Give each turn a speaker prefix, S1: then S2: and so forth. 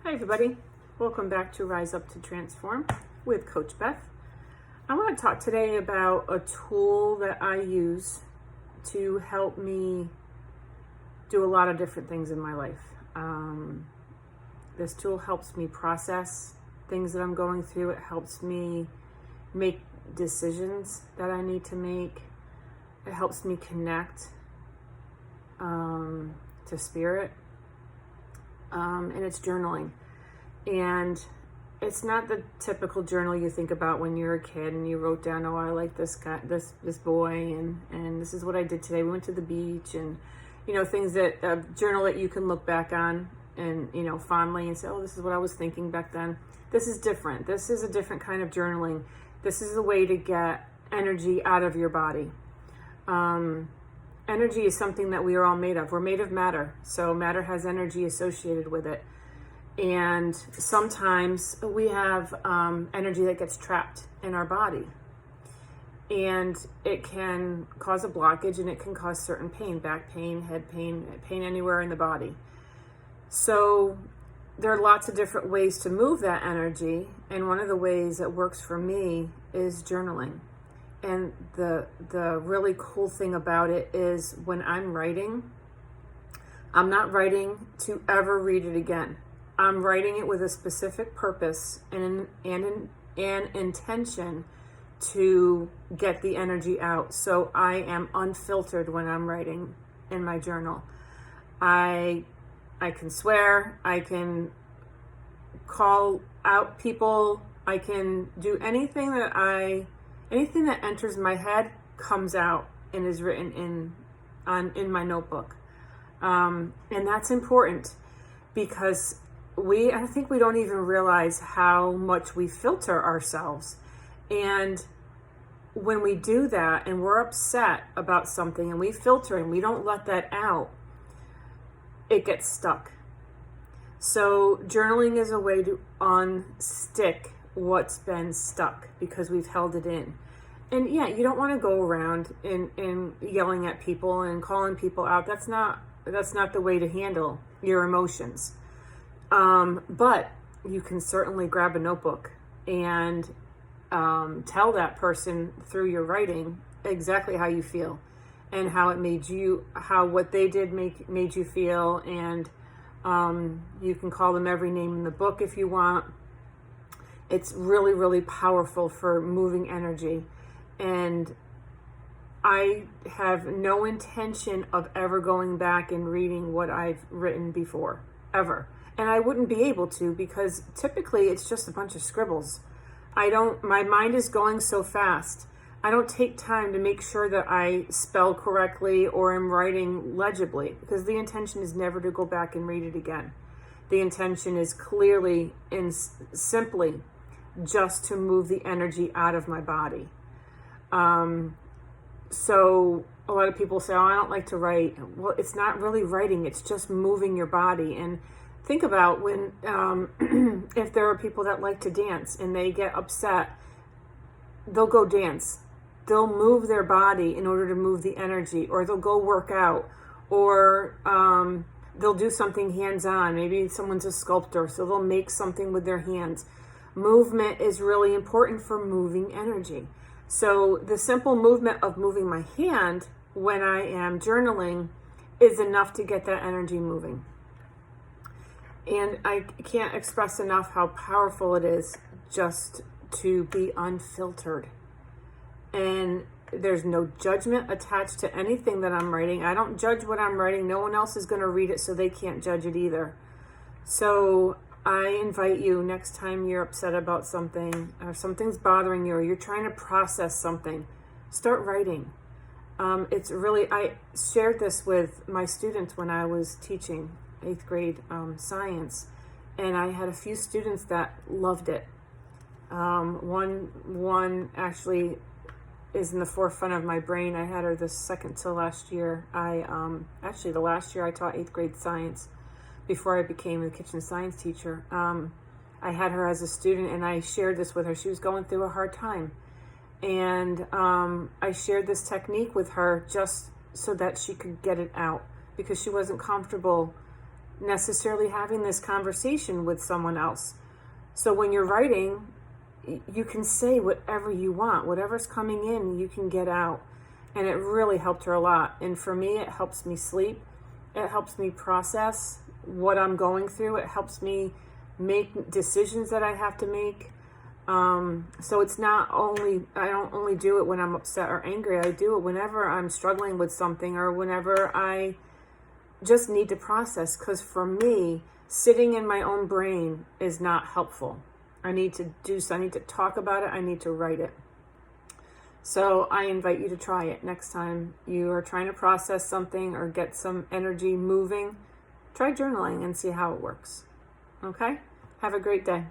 S1: Hi everybody, welcome back to Rise Up to Transform with Coach Beth. I want to talk today about a tool that I use to help me do a lot of different things in my life. This tool helps me process things that I'm going through. It helps me make decisions that I need to make. It helps me connect to spirit. And it's journaling. And it's not the typical journal you think about when you're a kid and you wrote down, oh, I like this guy, this boy, and this is what I did today. We went to the beach, and things that a journal that you can look back on and fondly and say, oh, this is what I was thinking back then. This is different. This is a different kind of journaling. This is a way to get energy out of your body. Energy is something that we are all made of. We're made of matter, so matter has energy associated with it. And sometimes we have energy that gets trapped in our body. And it can cause a blockage, and it can cause certain pain, back pain, head pain, pain anywhere in the body. So there are lots of different ways to move that energy. And one of the ways that works for me is journaling. And the really cool thing about it is when I'm writing, I'm not writing to ever read it again. I'm writing it with a specific purpose and an intention to get the energy out. So I am unfiltered when I'm writing in my journal. I can swear, I can call out people, I can do anything that enters my head comes out and is written in my notebook. And that's important because I think we don't even realize how much we filter ourselves. And when we do that and we're upset about something and we filter and we don't let that out, it gets stuck. So journaling is a way to unstick what's been stuck because we've held it in. And yeah, you don't want to go around and yelling at people and calling people out. That's not the way to handle your emotions. But you can certainly grab a notebook and tell that person through your writing exactly how you feel and how it made you, how what they did made you feel. And you can call them every name in the book if you want. It's really, really powerful for moving energy. And I have no intention of ever going back and reading what I've written before, ever. And I wouldn't be able to because typically it's just a bunch of scribbles. My mind is going so fast. I don't take time to make sure that I spell correctly or am writing legibly because the intention is never to go back and read it again. The intention is clearly and simply just to move the energy out of my body. So a lot of people say, oh, I don't like to write. Well, it's not really writing. It's just moving your body. And think about when, if there are people that like to dance and they get upset, they'll go dance. They'll move their body in order to move the energy, or they'll go work out, or they'll do something hands-on. Maybe someone's a sculptor, so they'll make something with their hands. Movement is really important for moving energy. So the simple movement of moving my hand when I am journaling is enough to get that energy moving. And I can't express enough how powerful it is just to be unfiltered. And there's no judgment attached to anything that I'm writing. I don't judge what I'm writing. No one else is going to read it, so they can't judge it either. So I invite you, next time you're upset about something or something's bothering you or you're trying to process something, start writing. It's really, I shared this with my students when I was teaching 8th grade science, and I had a few students that loved it. One actually is in the forefront of my brain. I had her the second to last year. Actually the last year I taught 8th grade science before I became a kitchen science teacher. I had her as a student and I shared this with her. She was going through a hard time. And I shared this technique with her just so that she could get it out because she wasn't comfortable necessarily having this conversation with someone else. So when you're writing, you can say whatever you want. Whatever's coming in, you can get out. And it really helped her a lot. And for me, it helps me sleep. It helps me process what I'm going through. It helps me make decisions that I have to make. So it's not only, I don't only do it when I'm upset or angry. I do it whenever I'm struggling with something or whenever I just need to process. Because for me, sitting in my own brain is not helpful. I need to talk about it. I need to write it. So I invite you to try it next time you are trying to process something or get some energy moving. Try journaling and see how it works. Okay? Have a great day.